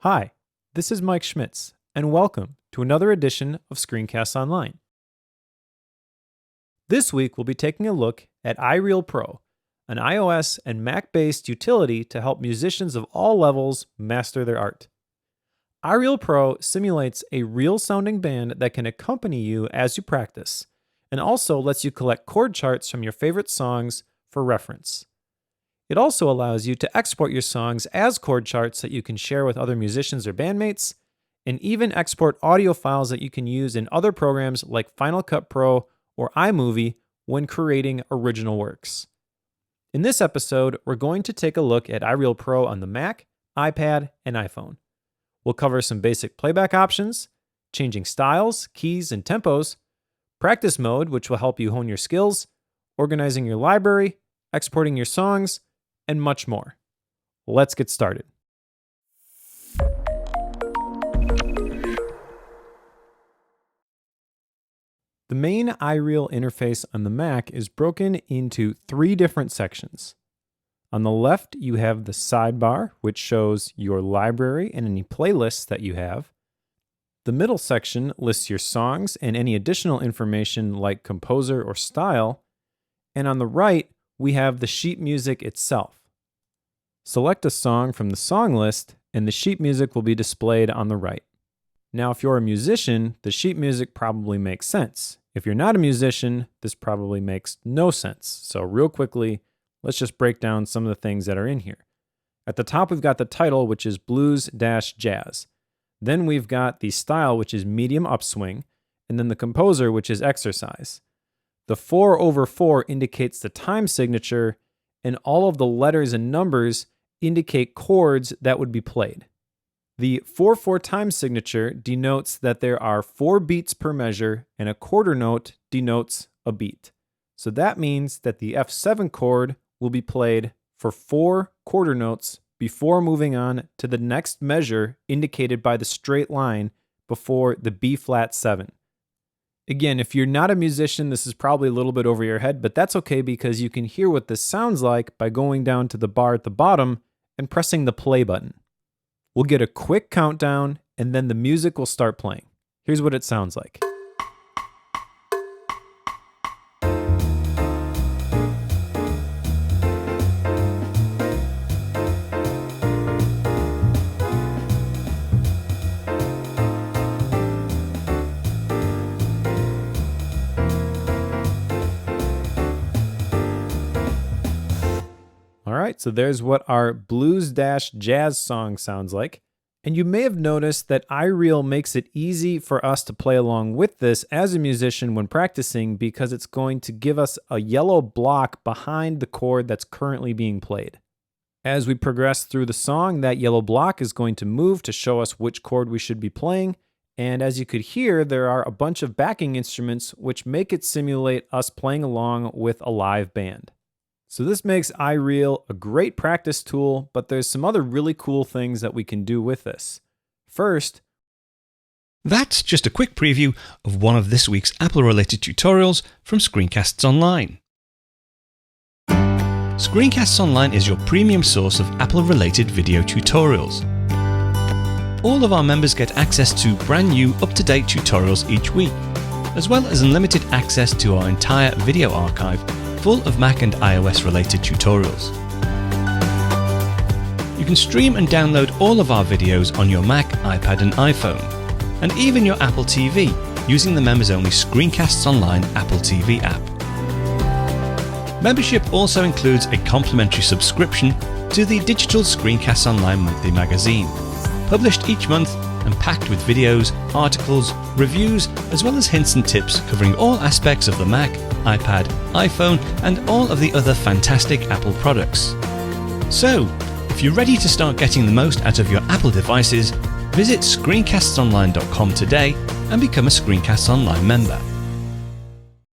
Hi, this is Mike Schmitz, and welcome to another edition of Screencasts Online. This week, we'll be taking a look at iReal Pro, an iOS and Mac-based utility to help musicians of all levels master their art. iReal Pro simulates a real-sounding band that can accompany you as you practice, and also lets you collect chord charts from your favorite songs for reference. It also allows you to export your songs as chord charts that you can share with other musicians or bandmates, and even export audio files that you can use in other programs like Final Cut Pro or iMovie when creating original works. In this episode, we're going to take a look at iReal Pro on the Mac, iPad, and iPhone. We'll cover some basic playback options, changing styles, keys, and tempos, practice mode, which will help you hone your skills, organizing your library, exporting your songs, and much more. Let's get started. The main iReal interface on the Mac is broken into three different sections. On the left, you have the sidebar, which shows your library and any playlists that you have. The middle section lists your songs and any additional information like composer or style. And on the right, we have the sheet music itself. Select a song from the song list, and the sheet music will be displayed on the right. Now, if you're a musician, the sheet music probably makes sense. If you're not a musician, this probably makes no sense. So real quickly, let's just break down some of the things that are in here. At the top, we've got the title, which is blues-jazz. Then we've got the style, which is medium upswing, and then the composer, which is exercise. The 4/4 indicates the time signature, and all of the letters and numbers indicate chords that would be played. The 4/4 time signature denotes that there are 4 beats per measure, and a quarter note denotes a beat. So that means that the F7 chord will be played for 4 quarter notes before moving on to the next measure indicated by the straight line before the B flat 7. Again, if you're not a musician, this is probably a little bit over your head, but that's okay because you can hear what this sounds like by going down to the bar at the bottom and pressing the play button. We'll get a quick countdown and then the music will start playing. Here's what it sounds like. All right, so there's what our blues-jazz song sounds like. And you may have noticed that iReal makes it easy for us to play along with this as a musician when practicing because it's going to give us a yellow block behind the chord that's currently being played. As we progress through the song, that yellow block is going to move to show us which chord we should be playing. And as you could hear, there are a bunch of backing instruments which make it simulate us playing along with a live band. So this makes iReal a great practice tool, but there's some other really cool things that we can do with this. First, that's just a quick preview of one of this week's Apple-related tutorials from Screencasts Online. Screencasts Online is your premium source of Apple-related video tutorials. All of our members get access to brand new, up-to-date tutorials each week, as well as unlimited access to our entire video archive full of Mac and iOS related tutorials. You can stream and download all of our videos on your Mac, iPad and iPhone, and even your Apple TV using the members-only Screencasts Online Apple TV app. Membership also includes a complimentary subscription to the digital Screencasts Online monthly magazine, published each month and packed with videos, articles, reviews, as well as hints and tips covering all aspects of the Mac, iPad, iPhone, and all of the other fantastic Apple products. So, if you're ready to start getting the most out of your Apple devices, visit screencastsonline.com today and become a Screencasts Online member.